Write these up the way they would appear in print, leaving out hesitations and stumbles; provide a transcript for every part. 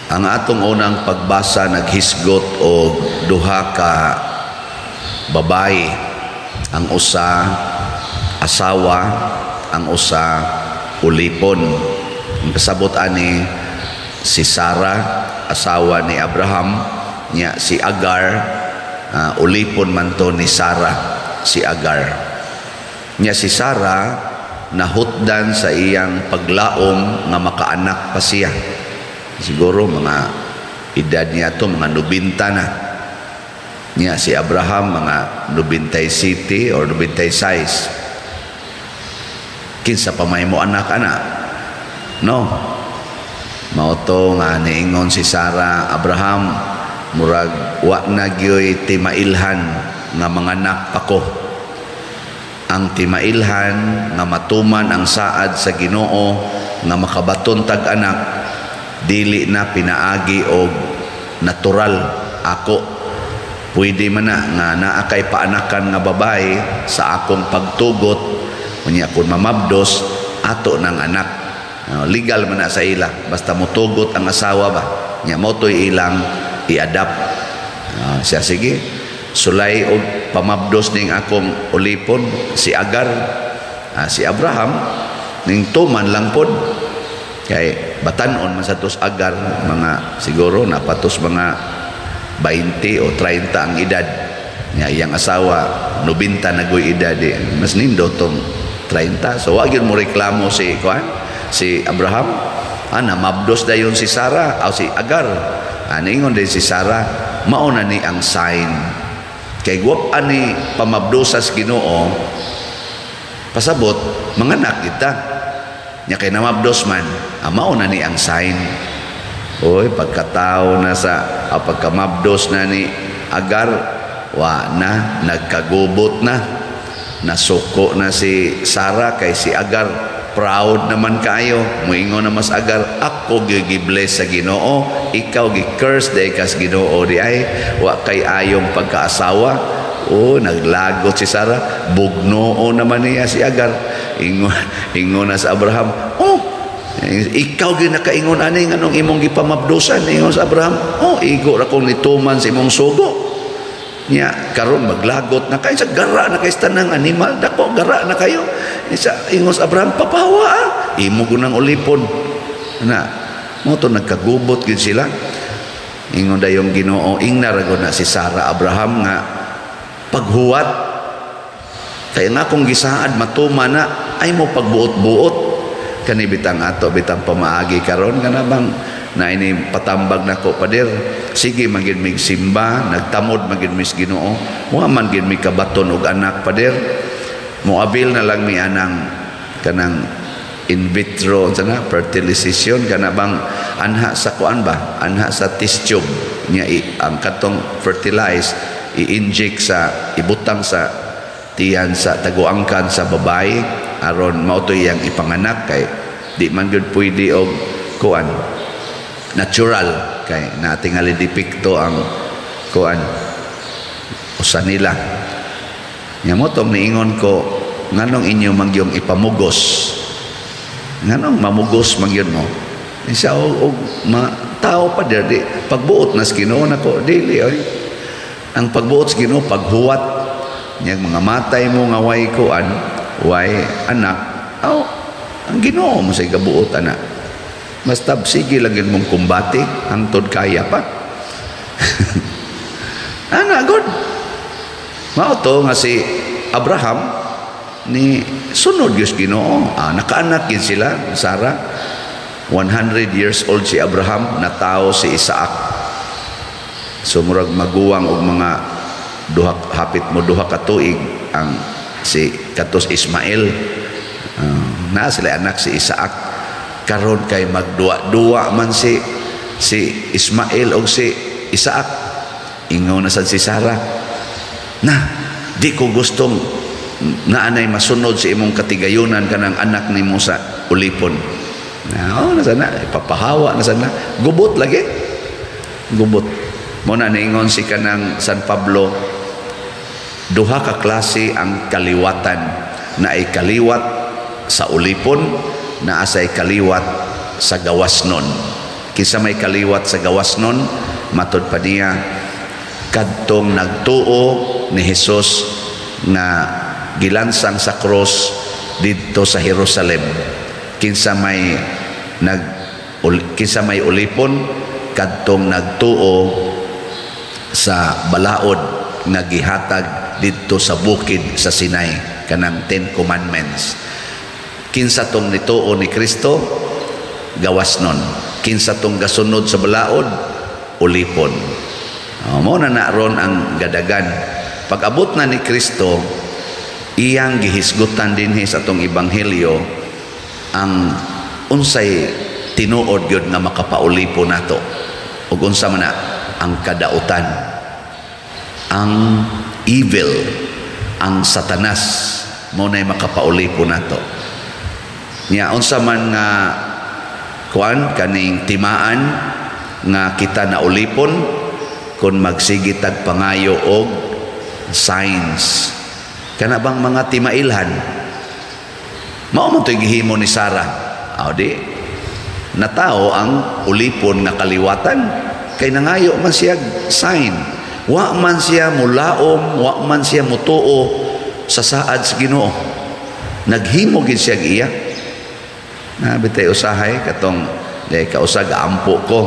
Ang atong unang pagbasa naghisgot og duha ka babae, ang usa asawa, ang usa ulipon. Ang kasabot ani si Sarah, asawa ni Abraham, nya si Agar, ulipon man to ni Sarah, si Agar. Nya si Sarah nahutdan sa iyang paglaom nga makaanak pa siya. Siguro mga edad niya to mga 90 na. Nya si Abraham mga 97 or 96. Kinsa pa may mo anak-anak? No. Mao to nga niingon si Sarah, Abraham, murag wa na gyoy timailhan nga manganak pa ko. Ang timailhan nga matuman ang saad sa Ginoo nga makabaton tag anak, dili na pinaagi og natural ako. Pwede man na nga naa kay paanakan nga babae sa akong pagtugot, unya kun mamabdos ato ng anak. Legal man na sa ila, basta mutugot ang asawa ba, nya mo to'y ilang i-adapt. Siya sige, sulay og pamabdos ning akong ulipon si Agar, si Abraham ning tuman lang pod. Kay batanon man sa tos Agar, mga siguro napatos mga 20 o 30 ang edad. Nya iyang asawa 90 na goy edad, mas nindo tong 30. So wa gyud mo reklamo si Abraham, mabdos dayon si Sarah o si Agar. Ningon din si Sarah, mauna ni ang sign. Kay guwap ani pamabdosas Ginoo, pasabot manganak kita. Nya kay namabdos man, mauna ni ang sign. Oy, pagkatao na sa pagkamabdos na ni Agar, wa na nagkagubot na, nasuko na si Sarah kay si Agar proud naman kayo, muingon na mas Agar, ako gibless sa Ginoo, ikaw gi-curse dahil kas Ginoo di ay wa kay ayong pagkaasawa. Naglagot si Sarah, bugnoo naman niya si Agar. Ingon na sa Abraham, ikaw ginakaingon ani nganong imong gipamabdusan. Ingon sa Abraham, igo ra kong nituman sa imong sugo. Nya karon maglagot na kayo sa gara na kay tanang animal, dako gara na kayo. Isa ingon sa Abraham, papawa imo gunang ulipon na mo to nagkagubot gid sila. Ingon dayong Ginoo, ingna ra gud na si Sarah Abraham nga paghuwat kay nga kung gisaad matuma na ay mo pagbuot-buot kani bitang ato bitang pamaagi karon kana bang na ini patambag nako pader, sige magid mig simba, nagtamod magid mis Ginoo, wa man gid mi kabaton og anak pader, moabil na lang mi anang kanang in vitro sana fertilization kana bang anha sa kuan ba, anha sa test tube nya ang katong fertilize i-inject sa ibutang sa tiyan sa taguangkan sa babae aron mao to iyang ipanganak. Kay di man gud pwede og kuan natural, kay natingali dipikto ang kuan usa nila. Nya mo tong niingon ko, nganong inyo mangyong ipamugos, nganong mamugos mangyod mo isa og tao pa di pagbuot nas Ginoo nako dili oy. Ang pagbuot sa Ginoo paghuwat nya mga matay mo nga way kuan way anak, ang Ginoo mo sa gabuot anak. Basta sige lang mong kumbati hangtod kaya pa. God mao to nga si Abraham ni sunod gyud Ginoo. Nakaanak gid sila Sarah. 100 years old si Abraham, natao si Isaac. So murag maguwang og mga hapit mo duha ka tuig ang si katos Ismael. Na sila anak si Isaac. Karon kay magduwa-duwa man si Ismael o si Isaac. Ingaw na sad si Sarah, na di ko gustong naanay masunod si imong katigayunan kanang anak nimo sa ulipon. Na sana ipapahawa na sana, gubot lagi, gubot mo na niingon si kanang San Pablo, duha ka klase ang kaliwatan, na ay kaliwat sa ulipon, na asay kaliwat sa gawasnon. Kinsa may kaliwat sa gawasnon, matud pa niya, kadtong nagtuo ni Jesus nga gilansang sa cross dito sa Jerusalem. Kinsa may ulipon kadtong nagtuo sa balaod nga gihatag dito sa bukid sa Sinai, kanang 10 Commandments. Kinsa tong nituo ni Kristo, gawasnon. Kinsa tong gasunod sa balaod, ulipon. Mao na naron ang gadagan. Pag abot na ni Kristo, iyang gihisgutan dinhi sa atong ebanghelyo ang unsay tinuod gyud nga makapaulipon nato, ug unsa man na ang kadautan, ang evil, ang satanas, mo na'y makapaulipon nato. Nya unsa man nga kuan kaning timaan nga kita naulipon kung magsigitag pangayo og signs. Kana bang mga timailhan? Mao man to'y gihimo ni Sarah. Di natao ang ulipon nga kaliwatan kay nangayo man siya sign. Wa man siya mulaom, wa man siya mutuo sa saad sa Ginoo. Naghimo gid siya iya. Na bitay usahay katong day kausag ampo ko.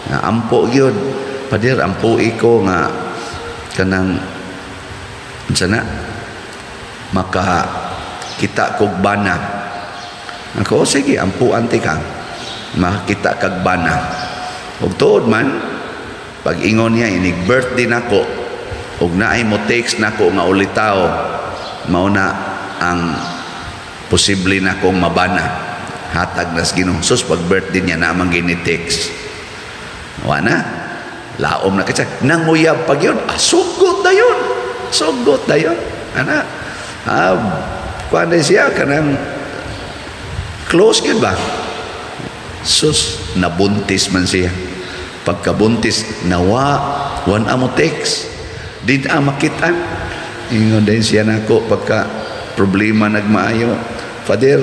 Nga ampo gyud. Padir ampo iko nga kanang sana maka kita kog bana. Ako sige ampo anti ka. Makita kag bana. Ug tuod man pag ingon niya inig birthday nako ug naay mo text nako nga ulitaw, mao na ang posible nako mabana. Hatag nas Ginoo. Sus pag birthday niya na man gini text. Wa na. Laom na kasi nanguyab pag yun. Sugot na yun. Sugot na yun. Ana. Kuan na siya kanang close yun ba? Sus nabuntis man siya. Pagkabuntis nawa wan amo text. Di na makitan. Ingon din siya nako pagka problema nagmaayo. Father,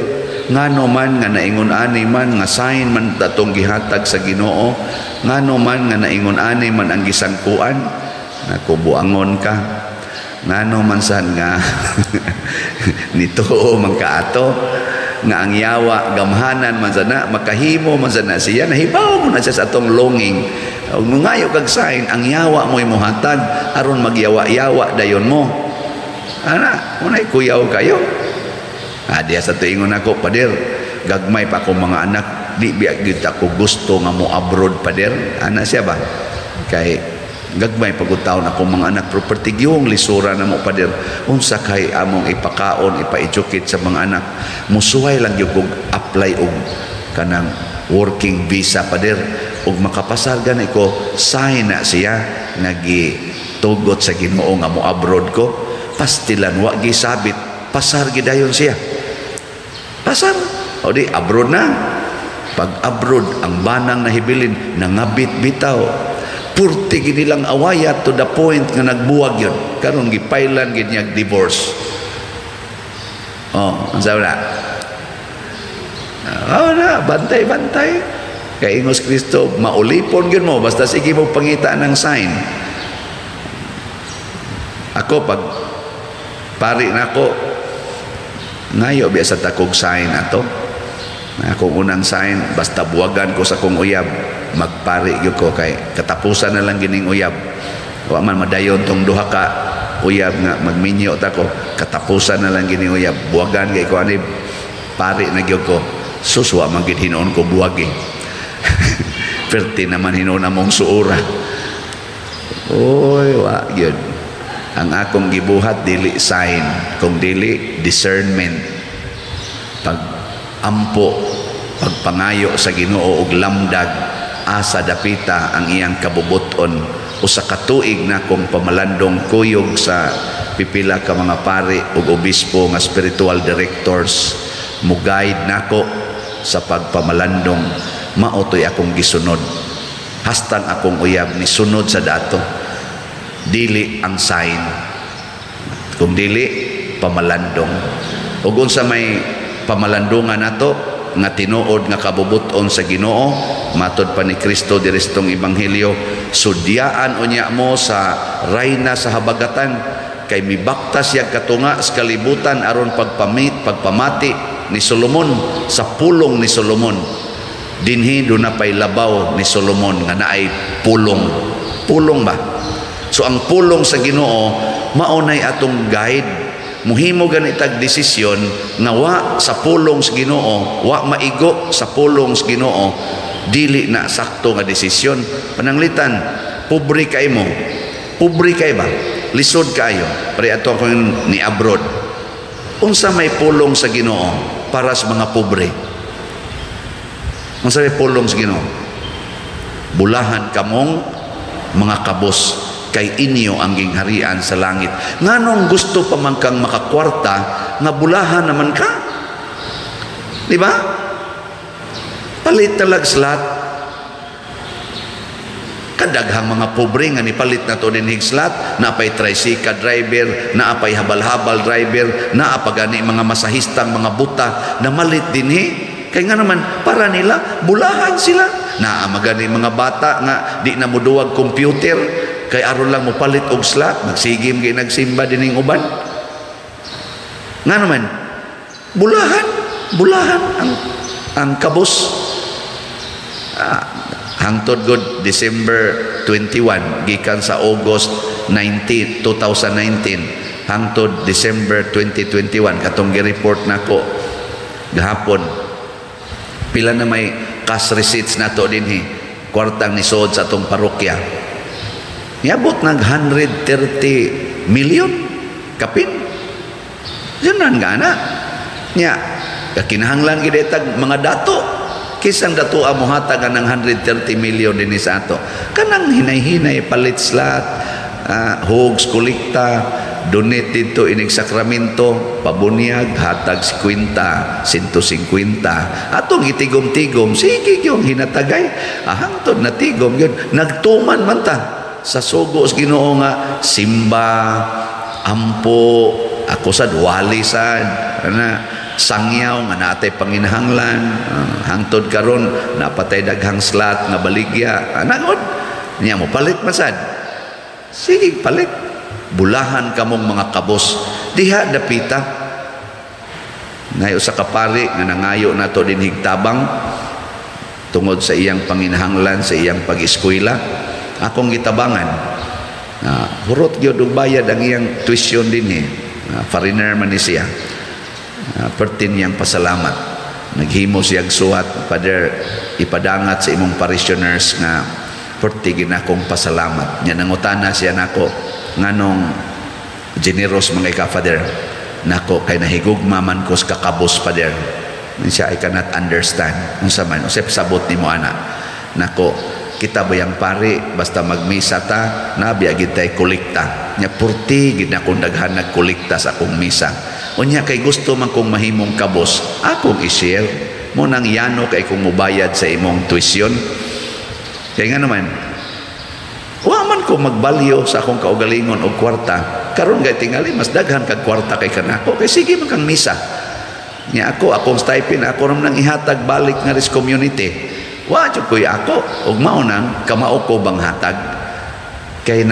ngano man nga naingon ani man nga sign man datong gihatag sa Ginoo, ngano man nga naingon ani man ang gisangkuan, nakubuangon ka. Ngano man san nga nituo man kaato nga ang yawa gamhanan man sana makahimo man sana siya, nahibaw mo na siya sa atong longing. Ug ngayo kag sign ang yawa mo imuhatag aron magyawa-yawa dayon mo. Ana, unay kuyaw kayo. Diya sa tuingon ako, pader, gagmay pa akong mga anak, di biya gid ako gusto nga mo abroad, pader. Ana siya ba? Kay gagmay pagutaon akong mga anak, pero partigyong lisura na mo, pader. Unsa kay among ipakaon, ipa-educate sa mga anak. Musuway lang yung apply og kanang working visa, pader. Ug makapasar gani ko, sign na siya, nagitugot sa Ginoo nga mo abroad ko. Pastilan, wa gisabit, pasar gidayon siya. Pasar. O di, abroad na. Pag abroad, ang banang nahibilin, nangabit bitaw. Purti ginilang awayat to the point nga nagbuwag yun. Karong gipailan ginyag divorce. Ang sabi na. Bantay-bantay. Kay Ingos Kristo, maulipon yun mo. Basta sige mo pangitaan ng sign. Ako, pag pari na ako, ngayo biya sa takog sign ato. Akong unang sign, basta buwagan ko sa kong uyab, magpari gyud ko kay katapusan na lang gining uyab. Wa man madayon tong duha ka uyab nga magminyo ta ko, katapusan na lang gining uyab. Buwagan kay ko ani pari na gyud ko. Suswa man gid hinuon ko buwagi. Perti naman hinuon among suura. Oy, wa gyud. Ang akong gibuhat dili sign, kung dili discernment. Pag ampo, pagpangayo sa Ginoo og lamdag, asa dapita ang iyang kabubuton. Usa ka tuig na kong pamalandong kuyog sa pipila ka mga pari ug obispo nga spiritual directors, mo guide nako sa pagpamalandong. Maotoy akong gisunod. Hastang akong uyab ni sunod sa dato. Dili ang sign, kung dili pamalandong. Ug unsa may pamalandongan nato, nga tinuod nga kabubuton sa Ginoo matud pa ni Kristo diri sa tong ebanghelyo, sudyaan unya mo sa rayna sa habagatan kay mibaktas yag katunga sa kalibutan aron pagpamati ni Solomon sa pulong ni Solomon. Dinhi do na pay labaw ni Solomon nga naay pulong ba. So ang pulong sa Ginoo maunay atong guide. Muhimo ganitag desisyon nga wa sa pulong sa Ginoo, wa maigo sa pulong sa Ginoo, dili na sakto nga desisyon. Pananglitan, pobre kay mo. Pobre kay ba? Lisod kayo. Pare ato ako ni abroad. Unsa may pulong sa Ginoo para sa mga pobre? Unsa may pulong sa Ginoo? Bulahan kamong mga kabos kay inyo ang gingharian sa langit. Nganong gusto pa man kang makakwarta nga bulahan naman ka? Di ba? Palit talag slat. Kadaghang mga pobre nga nipalit na to din higslat, naapay tricycle driver, naapay habal-habal driver, naapagani mga masahistang mga buta na malit din kay nga naman para nila bulahan sila. Naamagani mga bata nga di na muduwag computer kay aron lang mo palit og slot, nagsigim kay nagsimba dining uban. Nga naman, bulahan ang kabos. Hangtod god December 21 gikan sa August 2019 hangtod December 2021 katong gi-report nako gahapon. Pila na may cash receipts nato dinhi, kwartang nisod sa atong parokya. Yabot nag 130 million kapin. Yun nga na. Nya, kakinahanglan gid tag mga dato. Kisang dato mo hatag ng 130 million din sa ato. Kanang hinay-hinay palit slot, hogs kolekta, donate dito inig sakramento, pabunyag hatag 50, 150. Atong itigom-tigom, sige yung hinatagay. Hangtod na tigom yun. Nagtuman man ta sa sugo sa Ginoo nga simba, ampo, ako sad wali sad na sangyaw nga natay panginahanglan, hangtod karon napatay daghang slot nga baligya anagod niya mo palit masad. Sige palit, bulahan kamong mga kabos diha dapita. Ngayo sa kapari nga nangayo nato din higtabang tungod sa iyang panginahanglan sa iyang pag-eskwela. Akong gitabangan hurot gyud og bayad ang iyang tuition din foreigner man ni siya. Pertin niyang pasalamat, naghimo siyang suhat, Father, ipadangat sa imong parishioners nga perti ginakong pasalamat. Nya nangutana siya nako nganong generous mga ka Father nako kay nahigugma man ko sa kakabos Father. Siya I cannot understand unsa man usep sabot nimo ana nako kita bayang pari basta magmisa ta nabi agid tay kolekta nya purti gid na kung daghan nagkolekta sa akong misa unya kay gusto man kong mahimong kabos akong i-share mo nang yano kay kung mubayad sa imong tuition kay nga naman wa man ko magbalyo sa akong kaugalingon og kwarta karon kay tingali mas daghan kag kwarta kay kanako kay sige man kang misa nya akong stipend ako ram nang ihatag balik nga ris community. Wa jud koy ako ug mao nang kamao ko bang hatag kay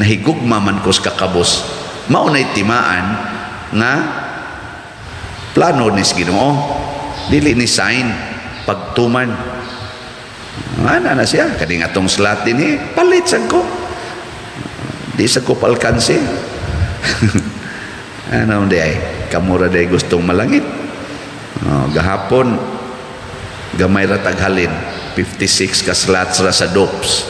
nahigugma man ko sa kakabos mao nay timaan nga plano ni Ginoo dili ni sign pagtuman ana na siya kani atong slot dinhi palit sad ko di sa ko palkanse ano day kamura day gustong malangit gahapon gamay ra taghalin 56 ka slots ra sa DOPS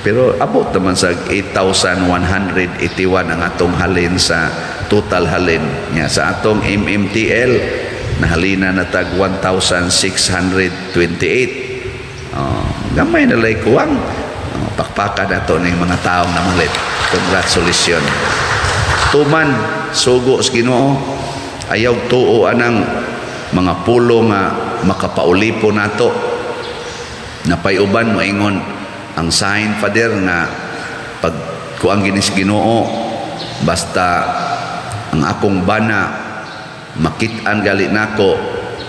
pero abot naman sa 8,181 ang atong halin sa total halin nya sa atong MMTL nahalina na tag 1,628 gamay na lay kuwang pakpakan na to ng mga taong namalit. Congratulations tuman sugo sa Ginoo ayaw tuo anang mga pulo nga makapaulipo nato napay uban moingon ang sign Father nga pag kuang ginis Ginoo basta ang akong bana makit-an gali nako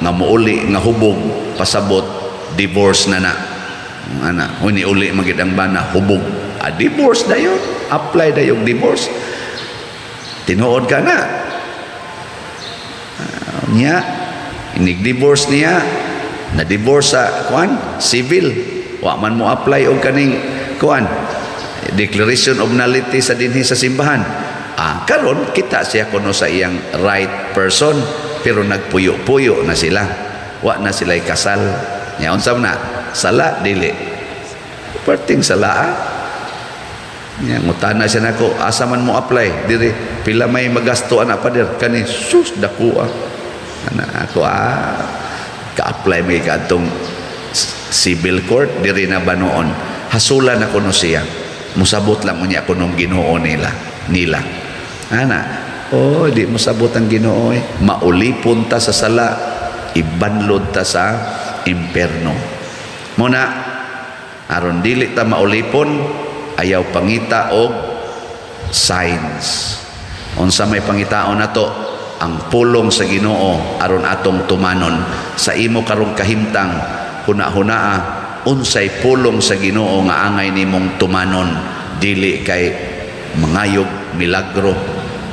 nga muuli nga hubog pasabot divorce na ana huni uli magid ang bana hubog divorce dayon apply dayon divorce tinuod ka na niya inig-divorce niya na divorce sa kuan civil wa man mo apply og kaning kuan declaration of nullity sa dinhi sa simbahan karon kita siya kuno sa iyang right person pero nagpuyo-puyo na sila wa na sila'y kasal nya unsa na sala dili perting sala nya ngutana siya nako asa man mo apply diri pila may magasto ana pa dir kani sus dako ana ako ka-apply may kadtong civil court diri na banoon hasulan ako no siya musabot lang unya kunong Ginoo nila ana di musabot ang Ginoo maulipon ta sa sala ibanlod ta sa imperno muna aron dili ta maulipon ayaw pangita og signs unsa may pangitaon nato ang pulong sa Ginoo aron atong tumanon sa imo karong kahimtang huna-hunaa unsay pulong sa Ginoo nga angay nimong tumanon dili kay mangayog milagro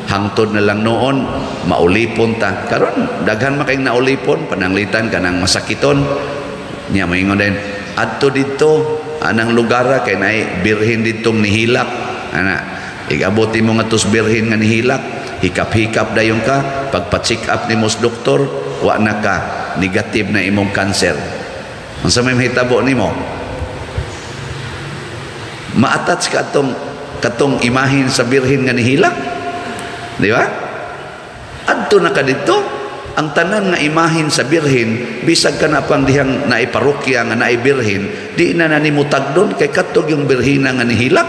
hangtod na lang noon maulipon ta karon daghan man kayong naulipon pananglitan kanang masakiton nya moingon din adto didto anang lugar kay naay birhen didtong nihilak ana igabot mo nga tus birhen nga nihilak hikap-hikap dayon ka pagpa-check up nimo sa doktor wa na ka negative na imong cancer unsa may mahitabo nimo ma-attach ka katong imahin sa birhen nga nihilak di ba adto na ka dito ang tanan nga imahin sa birhen bisag ka na pang dihang naiparokya nga naibirhen di na nimo tagdon kay katog yung birhina nga nihilak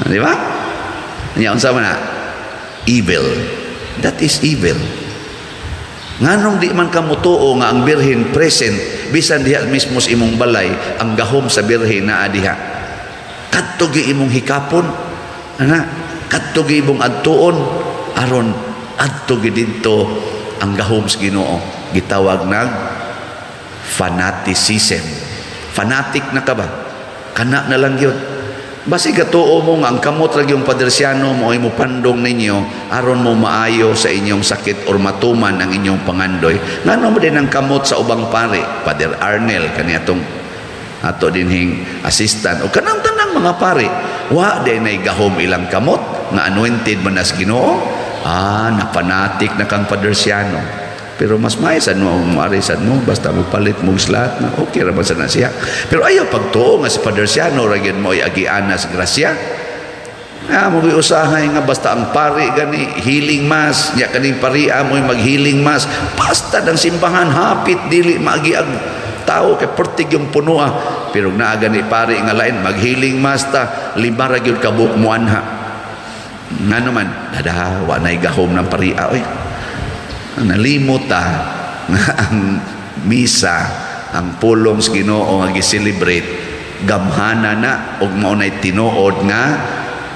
di ba nya unsa man na evil that is evil nganong di man ka mutuo nga ang birhen present bisan diha mismo sa imong balay ang gahom sa birhen naa diha katog imong hikapon ana katog imong adtuon aron adto didto ang gahom sa Ginoo gitawag nag fanaticism fanatic na ka ba kana na lang yun basi gatuo mo nga ang kamot ra yung padersyano mo imo pandong ninyo aron mo maayo sa inyong sakit or matuman ang inyong pangandoy ngano mo din ang kamot sa ubang pare Father Arnel kani atong ato dinhing assistant o kanang tanang mga pare wa day nay gahom ilang kamot nga anointed man as Ginoo napanatik na kang padersyano pero mas maisan mo marisan mo basta mo palit mo slat na okay ra man sana siya pero ayaw pagtuo nga si padersyano ra gyud mo agiana sa grasya mo usahay nga basta ang pari gani healing mass nya kaning paria mo mag-healing mass basta ang simbahan hapit dili maagiag tao kay pertig yung puno pero naaga ni pari nga lain mag-healing mass ta lima ra gyud ka buok mo anha nga naman wa nay gahom ng paria nalimot nga ang misa ang pulong sa Ginoo nga gi-celebrate gamhana na og mao nay tinuod nga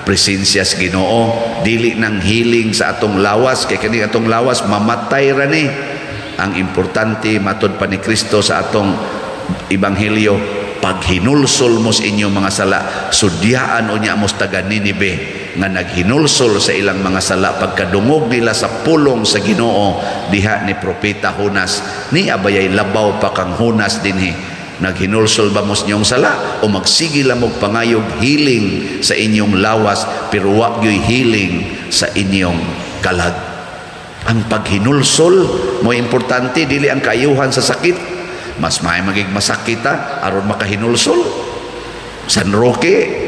presensya sa Ginoo dili nang healing sa atong lawas kay kani atong lawas mamatay ra ni ang importante matud pa ni Kristo sa atong ebanghelyo pag hinulsol mo sa inyong mga sala sudyaan unya mo sa taga Ninive nga naghinulsol sa ilang mga sala pagkadungog nila sa pulong sa Ginoo diha ni propeta Jonas ni abayay labaw pa kang Jonas dinhi naghinulsol ba mo sa inyong sala o magsige lang mo pangayog healing sa inyong lawas pero wa gyoy healing sa inyong kalag ang paghinulsol mo importante dili ang kaayuhan sa sakit mas may magig masakit aron makahinulsol San Roque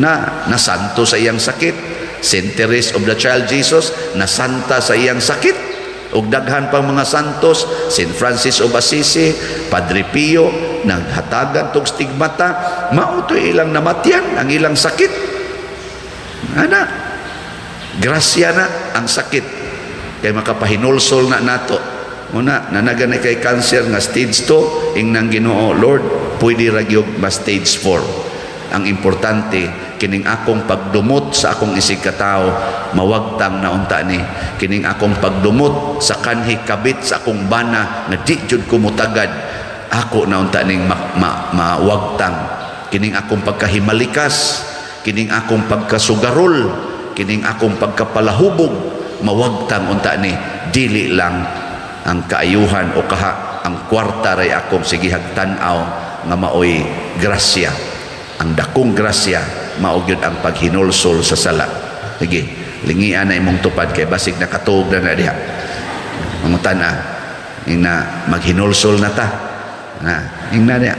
na nasanto sa iyang sakit Saint Teresa of the Child Jesus nasanta sa iyang sakit ug daghan pang mga santos Saint Francis of Assisi Padre Pio naghatagan tog stigmata mao to ilang namatyan ang ilang sakit ana grasya na ang sakit kay makapahinulsol na nato muna nanaganay kay cancer nga stage 2 ing nang Ginoo Lord pwede ra gyud ma stage 4 ang importante kining akong pagdumot sa akong isig katao mawagtang na unta ni, kining akong pagdumot sa kanhi kabit sa akong bana nga di jud ko mutagad, ako na unta ning mawagtang, kining akong pagkahimalikas, kining akong pagkasugarol, kining akong pagkapalahubog mawagtang unta ni, dili lang ang kaayuhan o kaha ang kwarta ray akong sige hagtan-aw nga maoy grasya, ang dakong grasya mao gyud ang paghinulsol sa sala. Sige, lingian na imong tupad kay basig nakatuog na diha. Mangutan ina maghinulsol na ta. Ingna niya.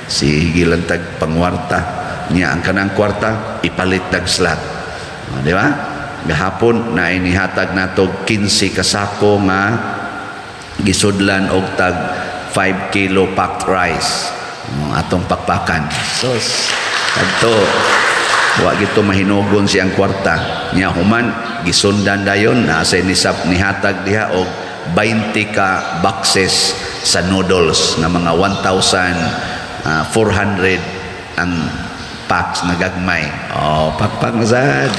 Sige lang tag pangwarta niya ang kanang kwarta ipalit tag slot. Di ba? Gahapon na inihatag nato 15 kasako nga gisudlan og tag 5 kilo packed rice. Atong pakpakan. Sos. Adto wa gito mahinugon siyang kwarta. Nya human gisundan dayon na sa nisap nihatag diha og 20 ka boxes sa noodles na mga 1,400 ang packs na gagmay. Oh, pakpak na sad.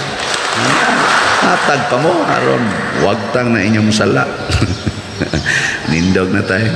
Hatag pa mo aron wagtang na inyong sala. Nindog na tayo.